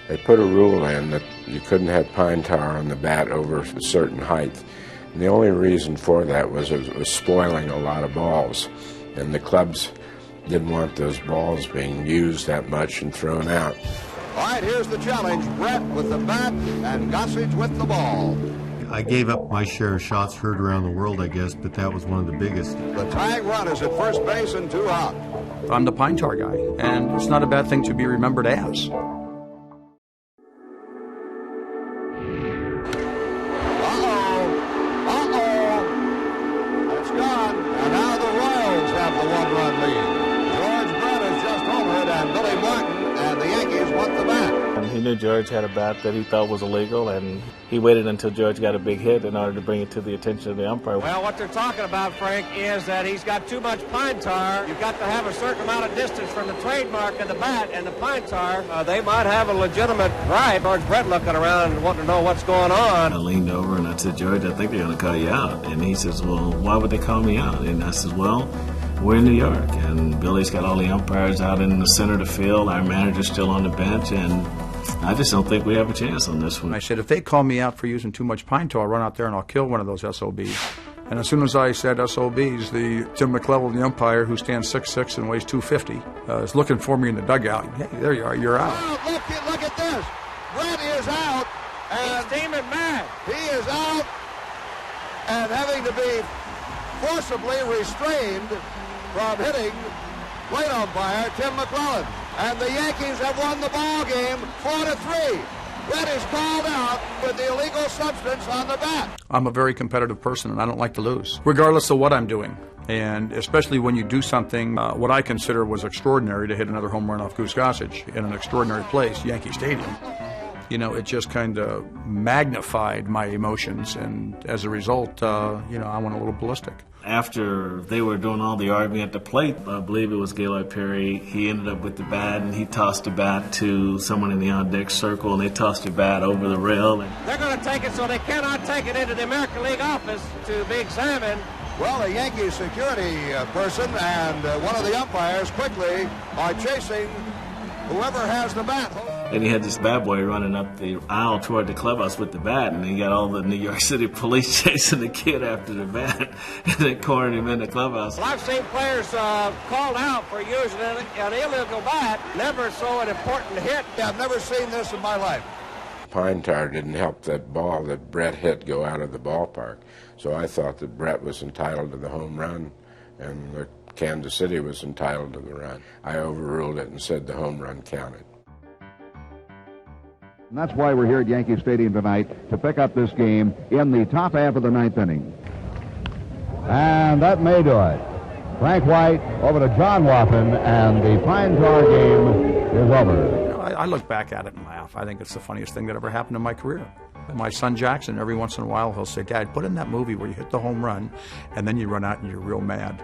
They put a rule in that you couldn't have pine tar on the bat over a certain height. And the only reason for that was it was spoiling a lot of balls. And the clubs didn't want those balls being used that much and thrown out. All right, here's the challenge. Brett with the bat and Gossage with the ball. I gave up my share of shots heard around the world, I guess, but that was one of the biggest. The tying run is at first base and 2 out. I'm the pine tar guy, and it's not a bad thing to be remembered as. It's gone, and now the Royals have the 1-run lead. George Brett has just homered, and Billy Martin and the Yankees want the bat. And he knew George had a bat that he thought was illegal, and he waited until George got a big hit in order to bring it to the attention of the umpire. Well, what they're talking about, Frank, is that he's got too much pine tar. You've got to have a certain amount of distance from the trademark of the bat and the pine tar. They might have a legitimate right. George Brett looking around and wanting to know what's going on. I leaned over and I said, George, I think they're going to call you out. And he says, well, why would they call me out? And I said, well, we're in New York, and Billy's got all the umpires out in the center of the field. Our manager's still on the bench, and I just don't think we have a chance on this one. I said, if they call me out for using too much pine tar, I'll run out there and I'll kill one of those SOBs. And as soon as I said SOBs, the Tim McClellan, the umpire, who stands 6'6" and weighs 250, is looking for me in the dugout. Hey, there you are, you're out. Oh, look at this. Brett is out. And He's steaming mad. he is out and having to be forcibly restrained from hitting plate umpire Tim McClellan. And the Yankees have won the ball game 4-3. Brett is called out with the illegal substance on the bat. I'm a very competitive person, and I don't like to lose, regardless of what I'm doing. And especially when you do something, what I consider was extraordinary, to hit another home run off Goose Gossage in an extraordinary place, Yankee Stadium. You know, it just kind of magnified my emotions, and as a result, I went a little ballistic. After they were doing all the arguing at the plate, I believe it was Gaylord Perry, he ended up with the bat, and he tossed the bat to someone in the on-deck circle, and they tossed the bat over the rail. They're going to take it so they cannot take it into the American League office to be examined. Well, a Yankees security person and one of the umpires quickly are chasing whoever has the bat. And he had this bad boy running up the aisle toward the clubhouse with the bat, and he got all the New York City police chasing the kid after the bat, and they cornered him in the clubhouse. Well, I've seen players called out for using an illegal bat. Never so an important hit. Yeah, I've never seen this in my life. Pine tar didn't help that ball that Brett hit go out of the ballpark. So I thought that Brett was entitled to the home run, and that Kansas City was entitled to the run. I overruled it and said the home run counted. And that's why we're here at Yankee Stadium tonight, to pick up this game in the top half of the ninth inning. And that may do it. Frank White over to John Waffen, and the Pine Tar game is over. I look back at it and laugh. I think it's the funniest thing that ever happened in my career. My son Jackson, every once in a while, he'll say, Dad, put in that movie where you hit the home run, and then you run out and you're real mad.